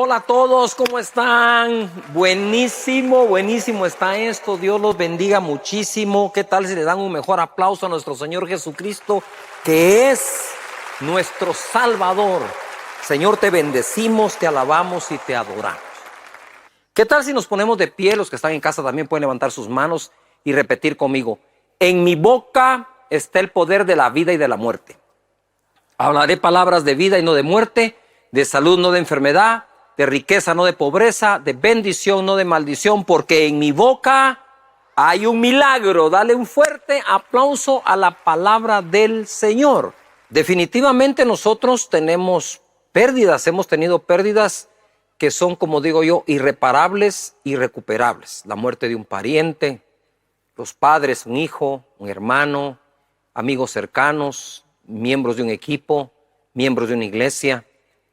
Hola a todos, ¿cómo están? Buenísimo, buenísimo está esto. Dios los bendiga muchísimo. ¿Qué tal si le dan un mejor aplauso a nuestro Señor Jesucristo, que es nuestro Salvador? Señor, te bendecimos, te alabamos y te adoramos. ¿Qué tal si nos ponemos de pie? Los que están en casa también pueden levantar sus manos y repetir conmigo. En mi boca está el poder de la vida y de la muerte. Hablaré palabras de vida y no de muerte, de salud no de enfermedad, de riqueza no de pobreza, de bendición no de maldición, porque en mi boca hay un milagro. Dale un fuerte aplauso a la palabra del Señor. Definitivamente nosotros tenemos pérdidas, hemos tenido pérdidas que son, como digo yo, irreparables, irrecuperables. La muerte de un pariente, los padres, un hijo, un hermano, amigos cercanos, miembros de un equipo, miembros de una iglesia.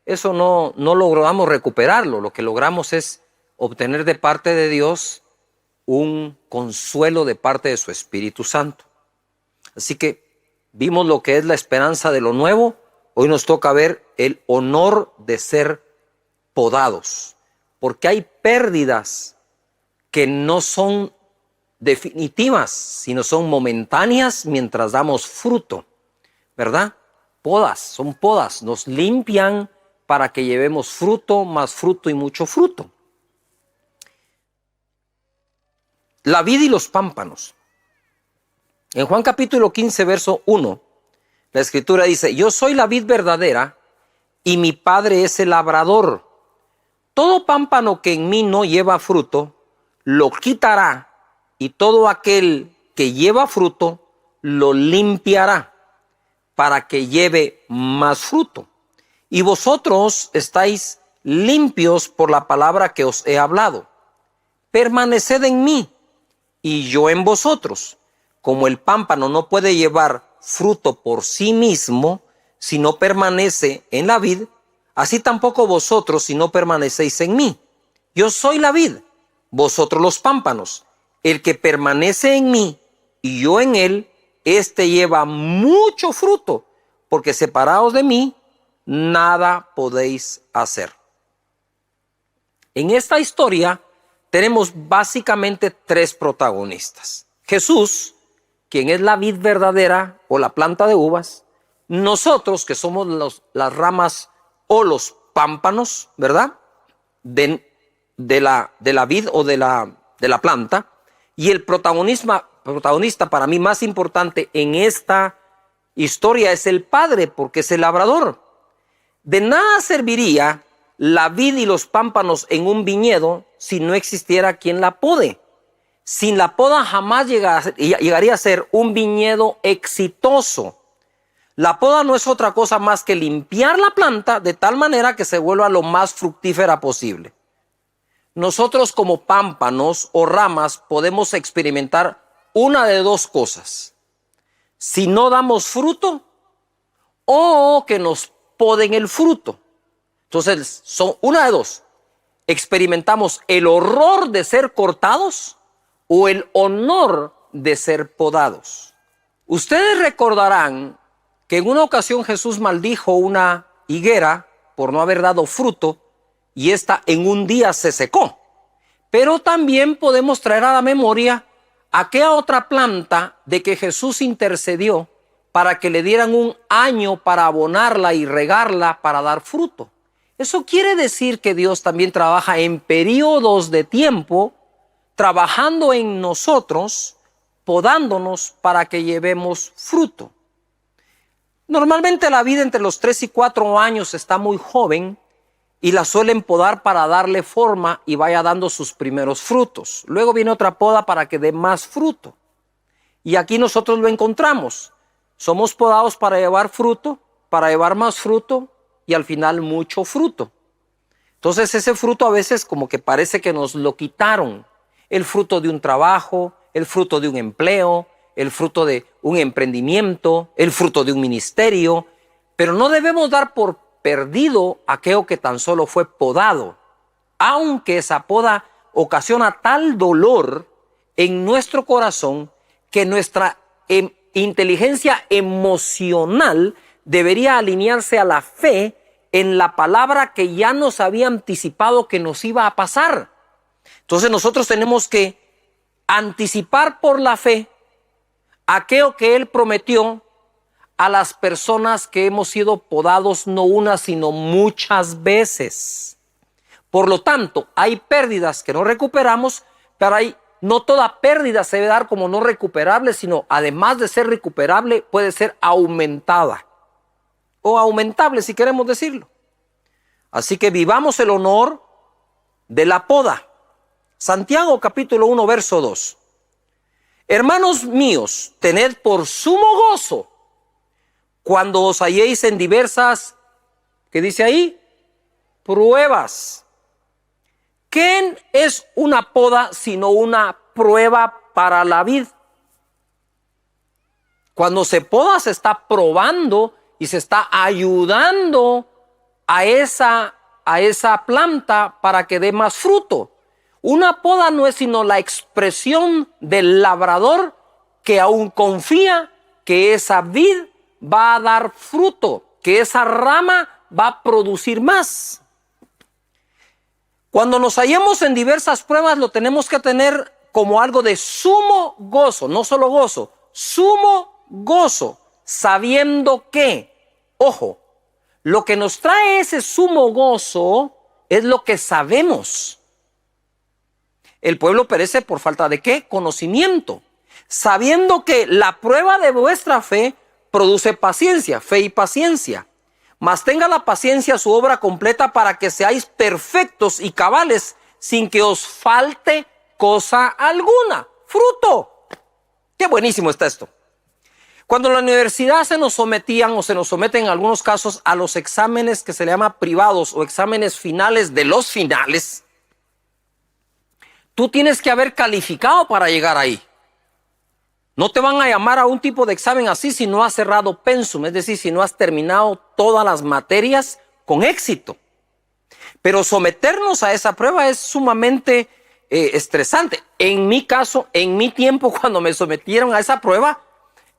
Eso no logramos recuperarlo. Lo que logramos es obtener de parte de Dios un consuelo de parte de su Espíritu Santo. Así que vimos lo que es la esperanza de lo nuevo. Hoy nos toca ver el honor de ser podados, porque hay pérdidas que no son definitivas, sino son momentáneas mientras damos fruto, ¿verdad? Podas, son podas, nos limpian para que llevemos fruto, más fruto y mucho fruto. La vid y los pámpanos. En Juan capítulo 15, verso 1, la Escritura dice: yo soy la vid verdadera y mi Padre es el labrador. Todo pámpano que en mí no lleva fruto, lo quitará, y todo aquel que lleva fruto, lo limpiará, para que lleve más fruto. Y vosotros estáis limpios por la palabra que os he hablado. Permaneced en mí, y yo en vosotros. Como el pámpano no puede llevar fruto por sí mismo, si no permanece en la vid, así tampoco vosotros si no permanecéis en mí. Yo soy la vid, vosotros los pámpanos. El que permanece en mí y yo en él, éste lleva mucho fruto, porque separados de mí, nada podéis hacer. En esta historia tenemos básicamente tres protagonistas. Jesús, quien es la vid verdadera o la planta de uvas. Nosotros, que somos las ramas o los pámpanos, ¿verdad? De la vid o de la planta. Y el protagonista para mí más importante en esta historia es el Padre, porque es el labrador. De nada serviría la vid y los pámpanos en un viñedo si no existiera quien la pode. Sin la poda jamás llegaría a ser un viñedo exitoso. La poda no es otra cosa más que limpiar la planta de tal manera que se vuelva lo más fructífera posible. Nosotros como pámpanos o ramas podemos experimentar una de dos cosas. Si no damos fruto o que nos poden el fruto. Entonces son una de dos. Experimentamos el horror de ser cortados o el honor de ser podados. Ustedes recordarán que en una ocasión Jesús maldijo una higuera por no haber dado fruto y esta en un día se secó. Pero también podemos traer a la memoria aquella otra planta de que Jesús intercedió para que le dieran un año para abonarla y regarla para dar fruto. Eso quiere decir que Dios también trabaja en periodos de tiempo, trabajando en nosotros, podándonos para que llevemos fruto. Normalmente la vida entre los 3 y 4 años está muy joven y la suelen podar para darle forma y vaya dando sus primeros frutos. Luego viene otra poda para que dé más fruto. Y aquí nosotros lo encontramos. Somos podados para llevar fruto, para llevar más fruto y al final mucho fruto. Entonces ese fruto a veces como que parece que nos lo quitaron. El fruto de un trabajo, el fruto de un empleo, el fruto de un emprendimiento, el fruto de un ministerio. Pero no debemos dar por perdido aquello que tan solo fue podado. Aunque esa poda ocasiona tal dolor en nuestro corazón que nuestra inteligencia emocional debería alinearse a la fe en la palabra que ya nos había anticipado que nos iba a pasar. Entonces nosotros tenemos que anticipar por la fe aquello que Él prometió a las personas que hemos sido podados no una, sino muchas veces. Por lo tanto, hay pérdidas que no recuperamos, pero no toda pérdida se debe dar como no recuperable, sino además de ser recuperable, puede ser aumentada o aumentable, si queremos decirlo. Así que vivamos el honor de la poda. Santiago capítulo 1, verso 2. Hermanos míos, tened por sumo gozo cuando os halléis en diversas, ¿qué dice ahí? Pruebas. ¿Qué es una poda sino una prueba para la vid? Cuando se poda se está probando y se está ayudando a esa planta para que dé más fruto. Una poda no es sino la expresión del labrador que aún confía que esa vid va a dar fruto, que esa rama va a producir más. Cuando nos hallemos en diversas pruebas, lo tenemos que tener como algo de sumo gozo, no solo gozo, sumo gozo, sabiendo que, ojo, lo que nos trae ese sumo gozo es lo que sabemos. El pueblo perece por falta de ¿qué? Conocimiento. Sabiendo que la prueba de vuestra fe produce paciencia, fe y paciencia. Mas tenga la paciencia su obra completa para que seáis perfectos y cabales sin que os falte cosa alguna. Fruto. Qué buenísimo está esto. Cuando en la universidad se nos sometían o se nos someten en algunos casos a los exámenes que se le llama privados o exámenes finales de los finales, tú tienes que haber calificado para llegar ahí. No te van a llamar a un tipo de examen así si no has cerrado pensum, es decir, si no has terminado todas las materias con éxito. Pero someternos a esa prueba es sumamente estresante. En mi caso, en mi tiempo, cuando me sometieron a esa prueba,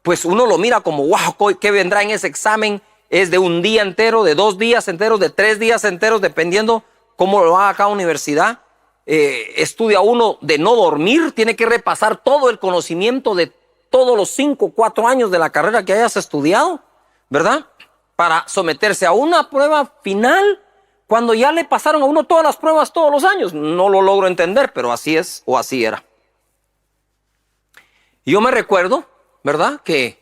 pues uno lo mira como, wow, ¿qué vendrá en ese examen? Es de un día entero, de 2 días enteros, de 3 días enteros, dependiendo cómo lo haga cada universidad. Estudia uno de no dormir, tiene que repasar todo el conocimiento de todos los 5 o 4 años de la carrera que hayas estudiado, ¿verdad? Para someterse a una prueba final cuando ya le pasaron a uno todas las pruebas todos los años. No lo logro entender, pero así es o así era. Y yo me recuerdo, ¿verdad? Que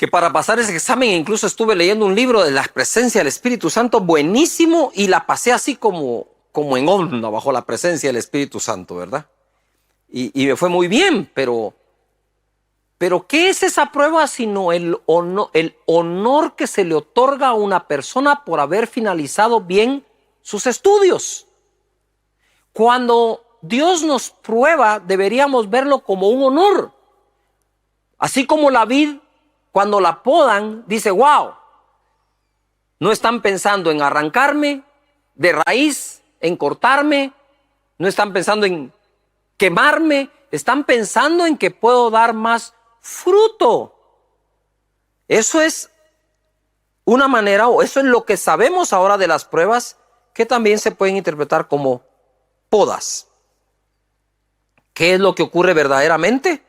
para pasar ese examen incluso estuve leyendo un libro de la presencia del Espíritu Santo buenísimo y la pasé así como en onda bajo la presencia del Espíritu Santo, ¿verdad? Y me fue muy bien, pero ¿qué es esa prueba sino el honor que se le otorga a una persona por haber finalizado bien sus estudios? Cuando Dios nos prueba, deberíamos verlo como un honor. Así como la vid, cuando la podan, dice, wow, no están pensando en arrancarme de raíz, en cortarme, no están pensando en quemarme, están pensando en que puedo dar más fruto. Eso es una manera, o eso es lo que sabemos ahora de las pruebas, que también se pueden interpretar como podas. ¿Qué es lo que ocurre verdaderamente?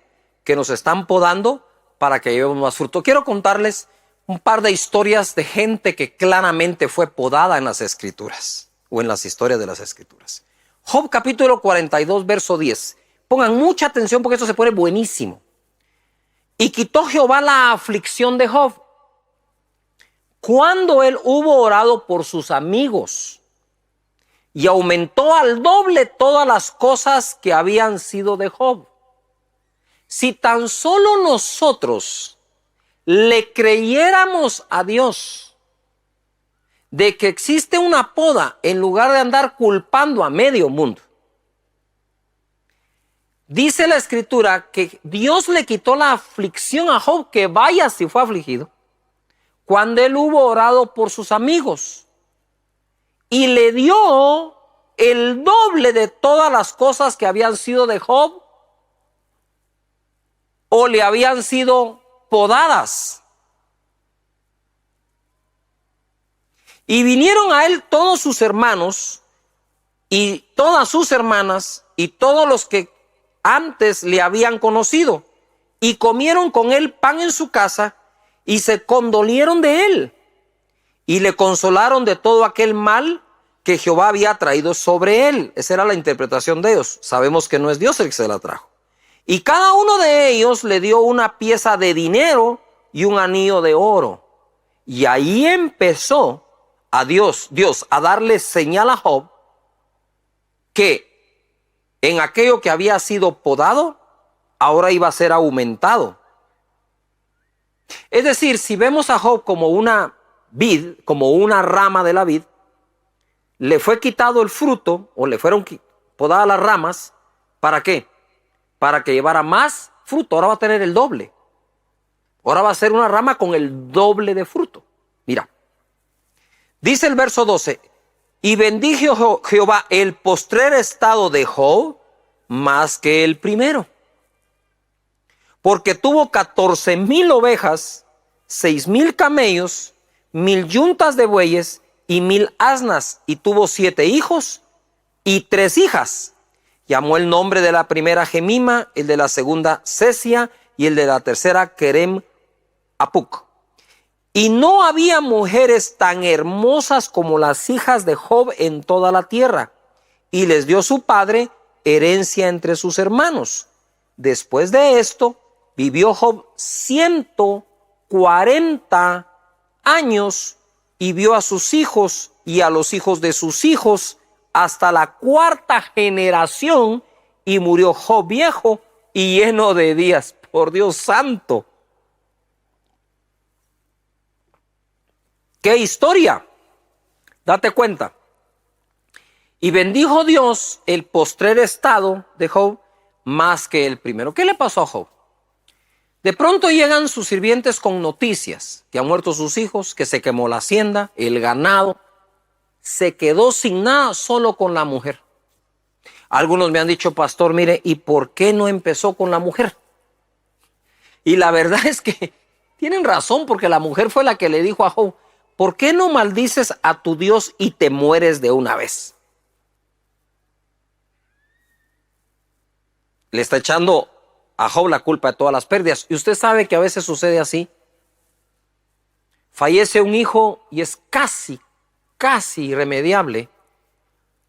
Que nos están podando para que llevemos más fruto. Quiero contarles un par de historias de gente que claramente fue podada en las Escrituras, o en las historias de las Escrituras. Job capítulo 42, verso 10. Pongan mucha atención porque esto se pone buenísimo. Y quitó Jehová la aflicción de Job cuando él hubo orado por sus amigos y aumentó al doble todas las cosas que habían sido de Job. Si tan solo nosotros le creyéramos a Dios de que existe una poda en lugar de andar culpando a medio mundo. Dice la Escritura que Dios le quitó la aflicción a Job, que vaya si fue afligido, cuando él hubo orado por sus amigos y le dio el doble de todas las cosas que habían sido de Job o le habían sido podadas. Y vinieron a él todos sus hermanos y todas sus hermanas y todos los que antes le habían conocido, y comieron con él pan en su casa y se condolieron de él y le consolaron de todo aquel mal que Jehová había traído sobre él. Esa era la interpretación de ellos. Sabemos que no es Dios el que se la trajo. Y cada uno de ellos le dio una pieza de dinero y un anillo de oro. Y ahí empezó a Dios a darle señal a Job que en aquello que había sido podado, ahora iba a ser aumentado. Es decir, si vemos a Job como una vid, como una rama de la vid, le fue quitado el fruto o le fueron podadas las ramas. ¿Para qué? Para que llevara más fruto. Ahora va a tener el doble. Ahora va a ser una rama con el doble de fruto. Mira, dice el verso 12, y bendijo Jehová el postrer estado de Job más que el primero, porque tuvo 14,000 ovejas, 6,000 camellos, 1,000 yuntas de bueyes y 1,000 asnas, y tuvo 7 hijos y 3 hijas. Llamó el nombre de la primera Gemima, el de la segunda Cesia y el de la tercera Kerem Apuc. Y no había mujeres tan hermosas como las hijas de Job en toda la tierra, y les dio su padre herencia entre sus hermanos. Después de esto, vivió Job 140 años y vio a sus hijos y a los hijos de sus hijos hasta la 4ª generación, y murió Job viejo y lleno de días. Por Dios santo. ¡Qué historia! Date cuenta. Y bendijo Dios el postrer estado de Job más que el primero. ¿Qué le pasó a Job? De pronto llegan sus sirvientes con noticias, que han muerto sus hijos, que se quemó la hacienda, el ganado. Se quedó sin nada, solo con la mujer. Algunos me han dicho, pastor, mire, ¿y por qué no empezó con la mujer? Y la verdad es que tienen razón, porque la mujer fue la que le dijo a Job, ¿por qué no maldices a tu Dios y te mueres de una vez? Le está echando a Job la culpa de todas las pérdidas. Y usted sabe que a veces sucede así. Fallece un hijo y es casi irremediable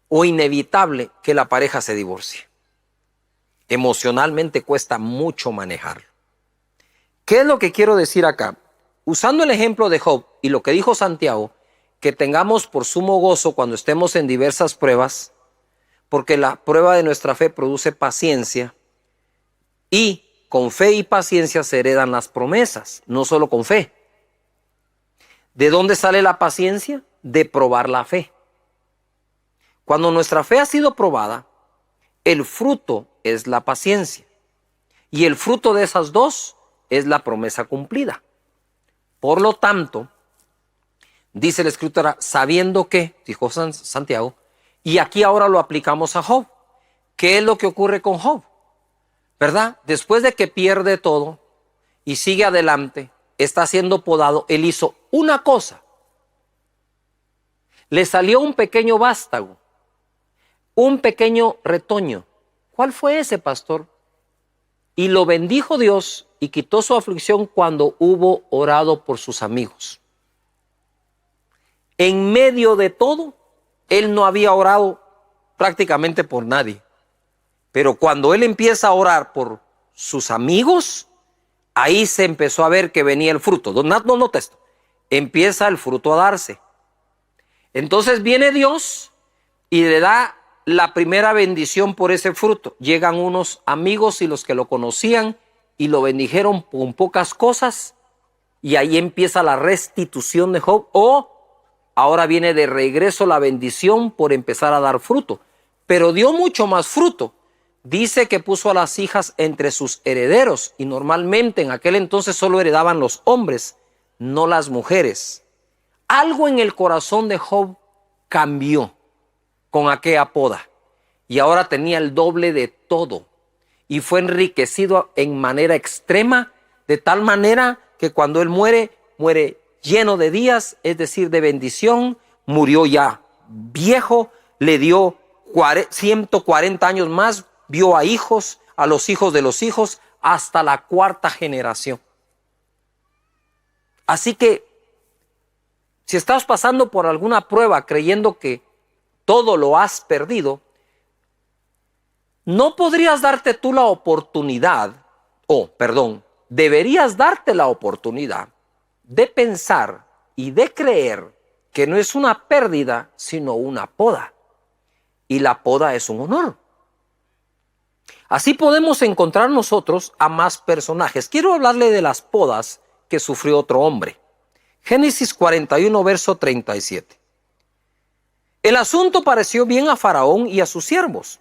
o inevitable que la pareja se divorcie. Emocionalmente cuesta mucho manejarlo. ¿Qué es lo que quiero decir acá? Usando el ejemplo de Job y lo que dijo Santiago, que tengamos por sumo gozo cuando estemos en diversas pruebas, porque la prueba de nuestra fe produce paciencia, y con fe y paciencia se heredan las promesas, no solo con fe. ¿De dónde sale la paciencia? De probar la fe. Cuando nuestra fe ha sido probada, el fruto es la paciencia, y el fruto de esas dos es la promesa cumplida. Por lo tanto, dice la Escritura, sabiendo que, dijo Santiago, y aquí ahora lo aplicamos a Job. ¿Qué es lo que ocurre con Job? ¿Verdad? Después de que pierde todo y sigue adelante, está siendo podado, él hizo una cosa. Le salió un pequeño vástago, un pequeño retoño. ¿Cuál fue ese, pastor? Y lo bendijo Dios y quitó su aflicción cuando hubo orado por sus amigos. En medio de todo, él no había orado prácticamente por nadie. Pero cuando él empieza a orar por sus amigos, ahí se empezó a ver que venía el fruto. No nota esto. Empieza el fruto a darse. Entonces viene Dios y le da la primera bendición por ese fruto. Llegan unos amigos y los que lo conocían y lo bendijeron con pocas cosas, y ahí empieza la restitución de Job, o ahora viene de regreso la bendición por empezar a dar fruto. Pero dio mucho más fruto. Dice que puso a las hijas entre sus herederos, y normalmente en aquel entonces solo heredaban los hombres, no las mujeres. Algo en el corazón de Job cambió con aquella poda, y ahora tenía el doble de todo, y fue enriquecido en manera extrema, de tal manera que cuando él muere, muere lleno de días, es decir, de bendición, murió ya viejo, le dio 140 años más, vio a hijos, a los hijos de los hijos, hasta la cuarta generación. Así que, si estás pasando por alguna prueba creyendo que todo lo has perdido, no podrías darte tú la oportunidad, deberías darte la oportunidad de pensar y de creer que no es una pérdida, sino una poda. Y la poda es un honor. Así podemos encontrar nosotros a más personajes. Quiero hablarle de las podas que sufrió otro hombre. Génesis 41, verso 37. El asunto pareció bien a Faraón y a sus siervos.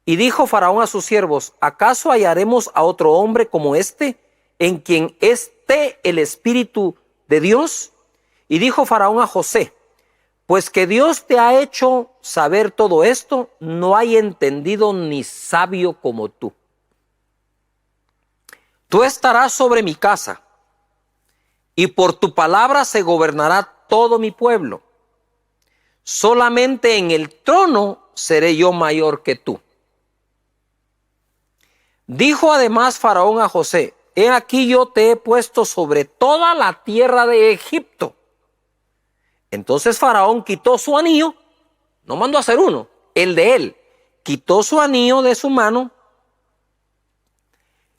Y dijo Faraón a sus siervos: ¿acaso hallaremos a otro hombre como este, en quien esté el Espíritu de Dios? Y dijo Faraón a José: pues que Dios te ha hecho saber todo esto, no hay entendido ni sabio como tú. Tú estarás sobre mi casa, y por tu palabra se gobernará todo mi pueblo. Solamente en el trono seré yo mayor que tú. Dijo además Faraón a José: he aquí yo te he puesto sobre toda la tierra de Egipto. Entonces Faraón quitó su anillo, no mandó a hacer uno, el de él, quitó su anillo de su mano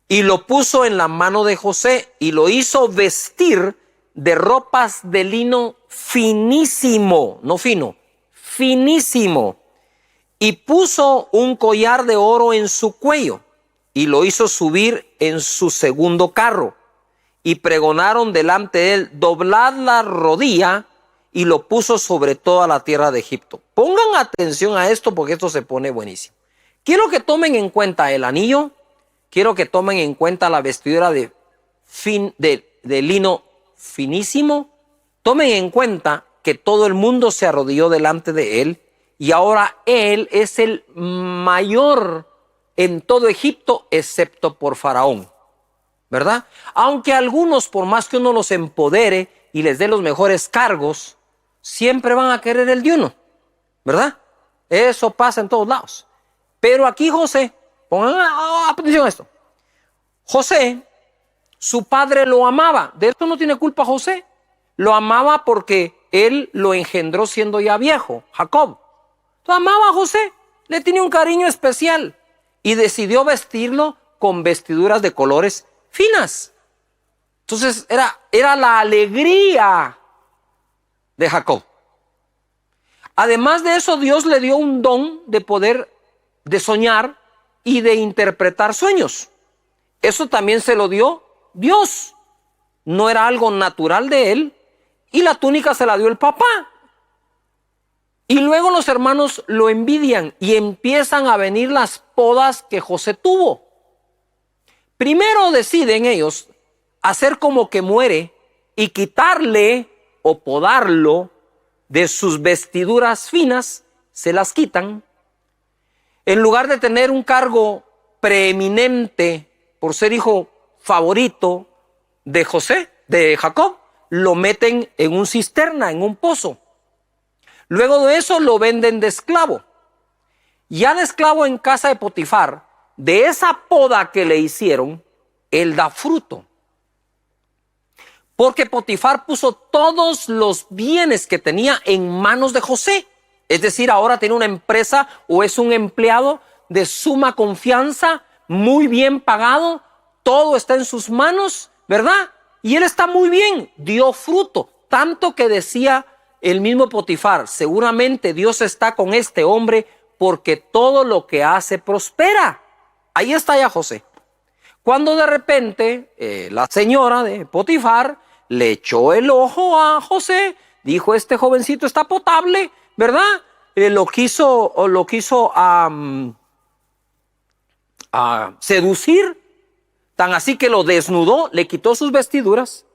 y lo puso en la mano de José y lo hizo vestir de ropas de lino finísimo, no fino, finísimo, y puso un collar de oro en su cuello y lo hizo subir en su segundo carro y pregonaron delante de él: doblad la rodilla, y lo puso sobre toda la tierra de Egipto. Pongan atención a esto porque esto se pone buenísimo. Quiero que tomen en cuenta el anillo, quiero que tomen en cuenta la vestidura de lino finísimo. Tomen en cuenta que todo el mundo se arrodilló delante de él y ahora él es el mayor en todo Egipto excepto por Faraón, ¿verdad? Aunque algunos, por más que uno los empodere y les dé los mejores cargos, siempre van a querer el de uno, ¿verdad? Eso pasa en todos lados. Pero aquí José, pongan atención a esto. José, su padre lo amaba. De esto no tiene culpa José. Lo amaba porque él lo engendró siendo ya viejo, Jacob. Lo amaba a José, le tenía un cariño especial y decidió vestirlo con vestiduras de colores finas. Entonces era la alegría de Jacob. Además de eso, Dios le dio un don de poder de soñar y de interpretar sueños. Eso también se lo dio Dios. No era algo natural de él, y la túnica se la dio el papá. Y luego los hermanos lo envidian y empiezan a venir las podas que José tuvo. Primero deciden ellos hacer como que muere y quitarle o podarlo de sus vestiduras finas, se las quitan. En lugar de tener un cargo preeminente por ser hijo favorito de José, de Jacob, lo meten en un cisterna, en un pozo. Luego de eso lo venden de esclavo. Ya de esclavo en casa de Potifar, de esa poda que le hicieron, él da fruto. Porque Potifar puso todos los bienes que tenía en manos de José. Es decir, ahora tiene una empresa o es un empleado de suma confianza, muy bien pagado, todo está en sus manos, ¿verdad? Y él está muy bien, dio fruto, tanto que decía el mismo Potifar: seguramente Dios está con este hombre porque todo lo que hace prospera. Ahí está ya José. Cuando de repente la señora de Potifar le echó el ojo a José, dijo: este jovencito está potable, ¿verdad? Lo quiso seducir, tan así que lo desnudó, le quitó sus vestiduras.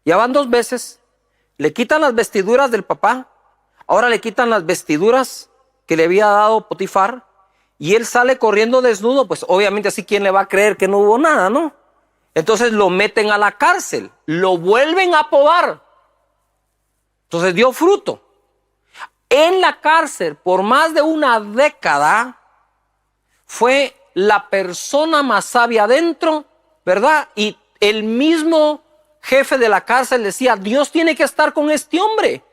Ya van 2 veces. Le quitan las vestiduras del papá, ahora le quitan las vestiduras que le había dado Potifar, y él sale corriendo desnudo. Pues obviamente así, ¿quién le va a creer que no hubo nada, no? Entonces lo meten a la cárcel, lo vuelven a podar. Entonces dio fruto. En la cárcel, por más de una década, fue la persona más sabia adentro, ¿verdad? Y el mismo jefe de la cárcel decía, Dios tiene que estar con este hombre,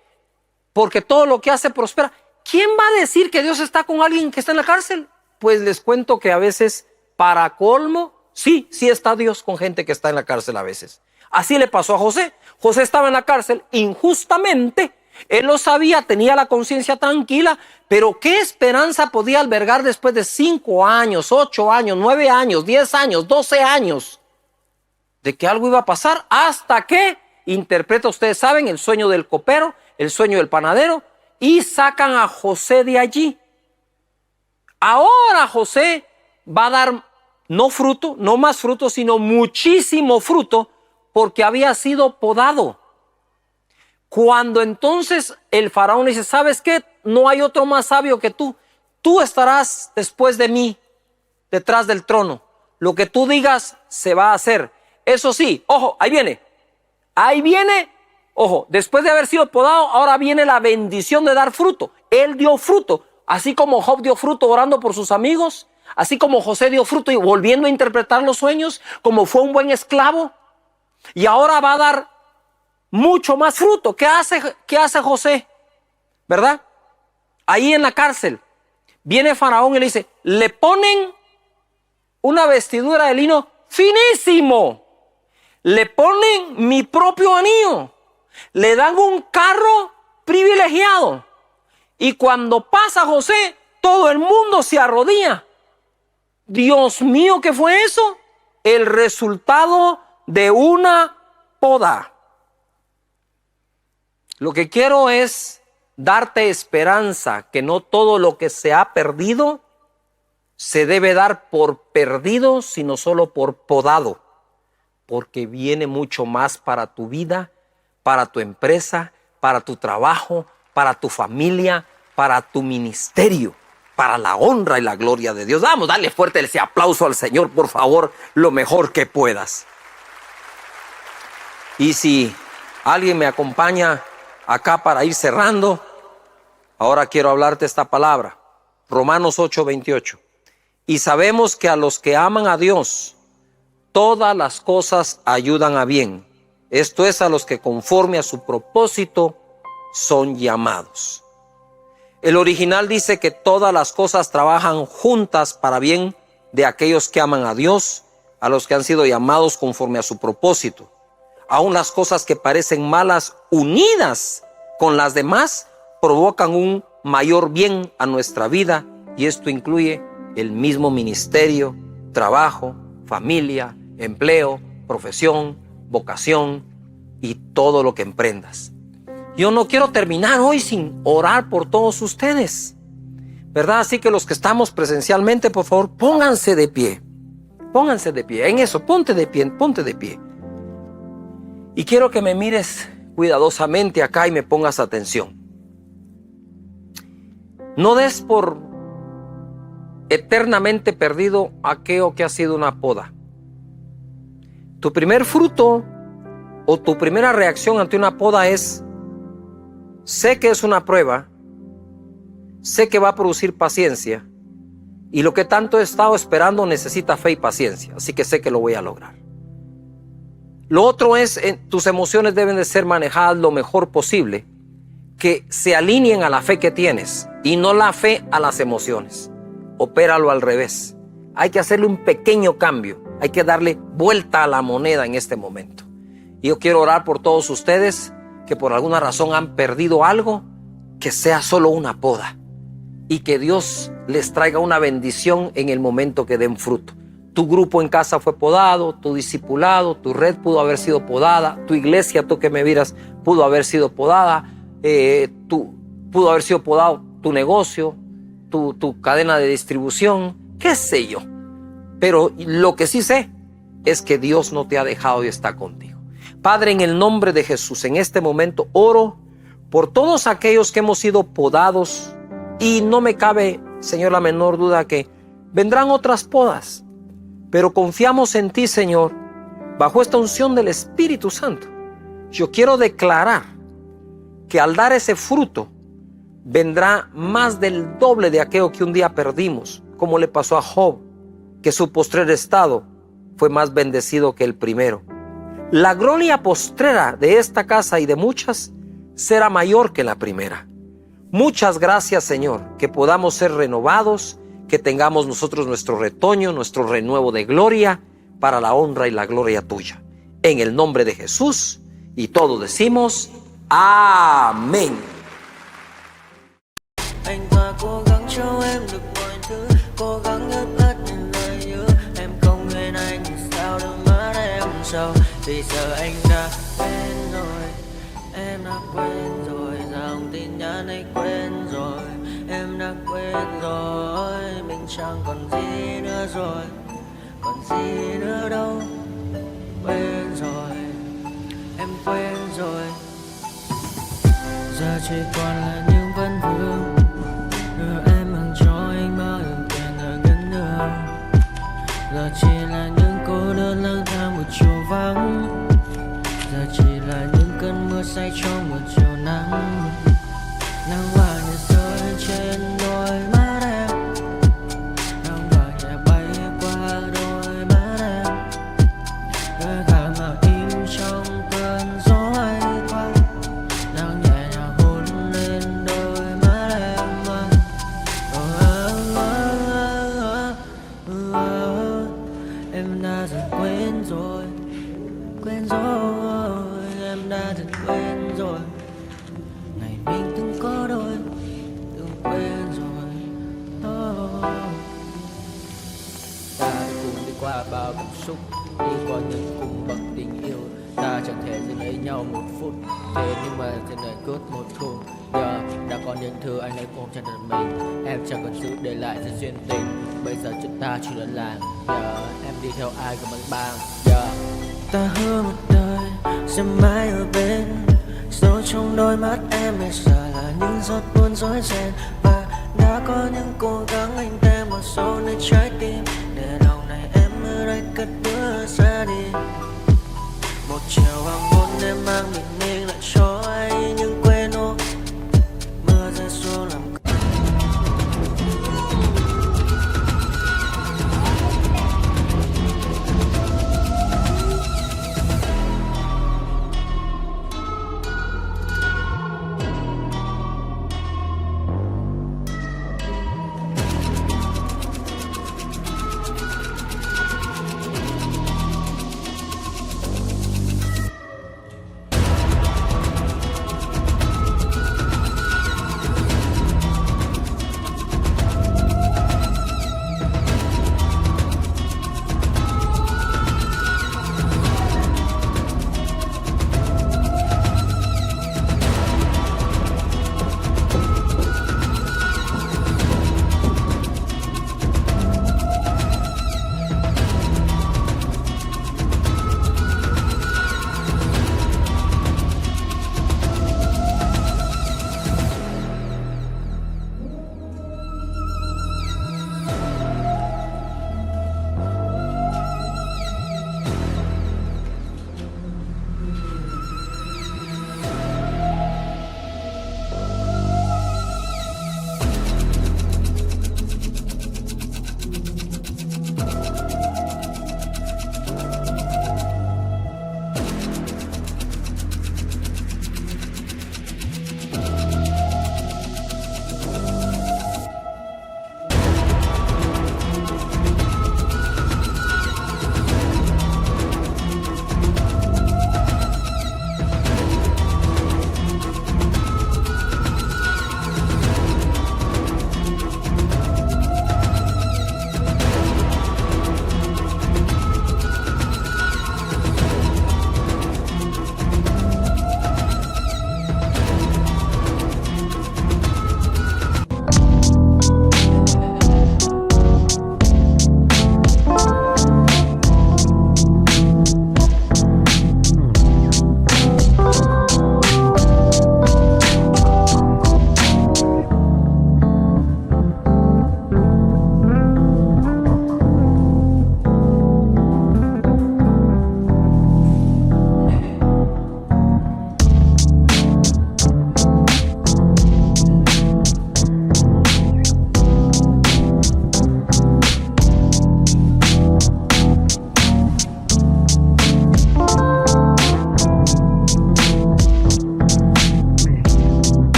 porque todo lo que hace prospera. ¿Quién va a decir que Dios está con alguien que está en la cárcel? Pues les cuento que a veces, para colmo, sí está Dios con gente que está en la cárcel a veces. Así le pasó a José. José estaba en la cárcel injustamente. Él lo sabía, tenía la conciencia tranquila, pero ¿qué esperanza podía albergar después de 5 años, 8 años, 9 años, 10 años, 12 años de que algo iba a pasar? Hasta que interpreta, ustedes saben, el sueño del copero, el sueño del panadero, y sacan a José de allí. Ahora José va a dar no fruto, no más fruto, sino muchísimo fruto, porque había sido podado. Cuando entonces el faraón dice, ¿sabes qué? No hay otro más sabio que tú. Tú estarás después de mí, detrás del trono. Lo que tú digas se va a hacer. Eso sí, ojo, ahí viene. Ojo, después de haber sido podado, ahora viene la bendición de dar fruto. Él dio fruto, así como Job dio fruto orando por sus amigos, así como José dio fruto y volviendo a interpretar los sueños, como fue un buen esclavo. Y ahora va a dar mucho más fruto. ¿Qué hace José? ¿Verdad? Ahí en la cárcel viene Faraón y le dice, le ponen una vestidura de lino finísimo, le ponen mi propio anillo, le dan un carro privilegiado, y cuando pasa José, todo el mundo se arrodilla. Dios mío, ¿qué fue eso? El resultado de una poda. Lo que quiero es darte esperanza, que no todo lo que se ha perdido se debe dar por perdido, sino solo por podado, porque viene mucho más para tu vida, para tu empresa, para tu trabajo, para tu familia, para tu ministerio, para la honra y la gloria de Dios. Vamos, dale fuerte ese aplauso al Señor, por favor, lo mejor que puedas. Y si alguien me acompaña acá para ir cerrando, ahora quiero hablarte esta palabra, Romanos 8:28. Y sabemos que a los que aman a Dios, todas las cosas ayudan a bien. Esto es, a los que conforme a su propósito son llamados. El original dice que todas las cosas trabajan juntas para bien de aquellos que aman a Dios, a los que han sido llamados conforme a su propósito. Aún las cosas que parecen malas, unidas con las demás, provocan un mayor bien a nuestra vida, y esto incluye el mismo ministerio, trabajo, familia, empleo, profesión, vocación y todo lo que emprendas. Yo no quiero terminar hoy sin orar por todos ustedes, ¿verdad? Así que los que estamos presencialmente, por favor, pónganse de pie. Pónganse de pie. En eso, ponte de pie, ponte de pie. Y quiero que me mires cuidadosamente acá y me pongas atención. No des por eternamente perdido aquello que ha sido una poda. Tu primer fruto o tu primera reacción ante una poda es: sé que es una prueba, sé que va a producir paciencia, y lo que tanto he estado esperando necesita fe y paciencia, así que sé que lo voy a lograr. Lo otro es, tus emociones deben de ser manejadas lo mejor posible, que se alineen a la fe que tienes y no la fe a las emociones. Opéralo al revés. Hay que hacerle un pequeño cambio, hay que darle vuelta a la moneda en este momento. Y yo quiero orar por todos ustedes que por alguna razón han perdido algo, que sea solo una poda y que Dios les traiga una bendición en el momento que den fruto. Tu grupo en casa fue podado, tu discipulado, tu red pudo haber sido podada, tu iglesia, tú que me miras, pudo haber sido podada, pudo haber sido podado tu negocio, tu cadena de distribución, qué sé yo. Pero lo que sí sé es que Dios no te ha dejado y está contigo. Padre, en el nombre de Jesús, en este momento oro por todos aquellos que hemos sido podados, y no me cabe, Señor, la menor duda que vendrán otras podas, pero confiamos en ti, Señor, bajo esta unción del Espíritu Santo. Yo quiero declarar que al dar ese fruto vendrá más del doble de aquello que un día perdimos, como le pasó a Job, que su postrer estado fue más bendecido que el primero. La gloria postrera de esta casa y de muchas será mayor que la primera. Muchas gracias, Señor, que podamos ser renovados, que tengamos nosotros nuestro retoño, nuestro renuevo de gloria para la honra y la gloria tuya. En el nombre de Jesús, y todos decimos amén. Anh ta cố gắng cho em được mọi thứ, cố gắng ướp át những lời nhớ. Em không quên anh thì sao đôi mắt em sầu. Vì giờ anh đã quên rồi, em đã quên rồi. Dòng tin nhắn anh quên rồi, em đã quên rồi. Mình chẳng còn gì nữa rồi, còn gì nữa đâu. Quên rồi, em quên rồi. Giờ chỉ còn là những vấn vương. Em mang cho anh bao nhiêu tiền ở ngân đường. Giờ chỉ là những cô đơn lang thang một chiều vắng. Giờ chỉ là những cơn mưa say trong một chiều nắng. Nắng vàng nhẹ rơi trên đôi mắt em, nắng vàng nhẹ bay qua đôi mắt em. Đôi gà mà im trong cơn gió hay qua. Nắng nhẹ nhàng hôn lên đôi mắt em. Em đã dần quên rồi, quên rồi. Em đã dần quên rồi ngày mình từng có đôi, từng quên rồi. Ta đã cùng đi qua bao cảm xúc, đi qua những cung bậc tình yêu. Ta chẳng thể giữ lấy nhau một phút, thế nhưng mà trên đời cướp một thu. Giờ đã có những thứ anh ấy ôm trong đời mình, em chẳng cần giữ để lại sự duyên tình. Bây giờ chúng ta chỉ đơn làng, giờ em đi theo ai cũng bằng bang. Giờ ta hứa một đời sẽ mãi ở bên, dấu trong đôi mắt em bây giờ là những giọt buồn rối ren. Và đã có những cố gắng anh thêm một số nơi trái tim, để lòng này em ở đây cất bước ra đi. Một chiều hoàng hôn em mang bình minh lại cho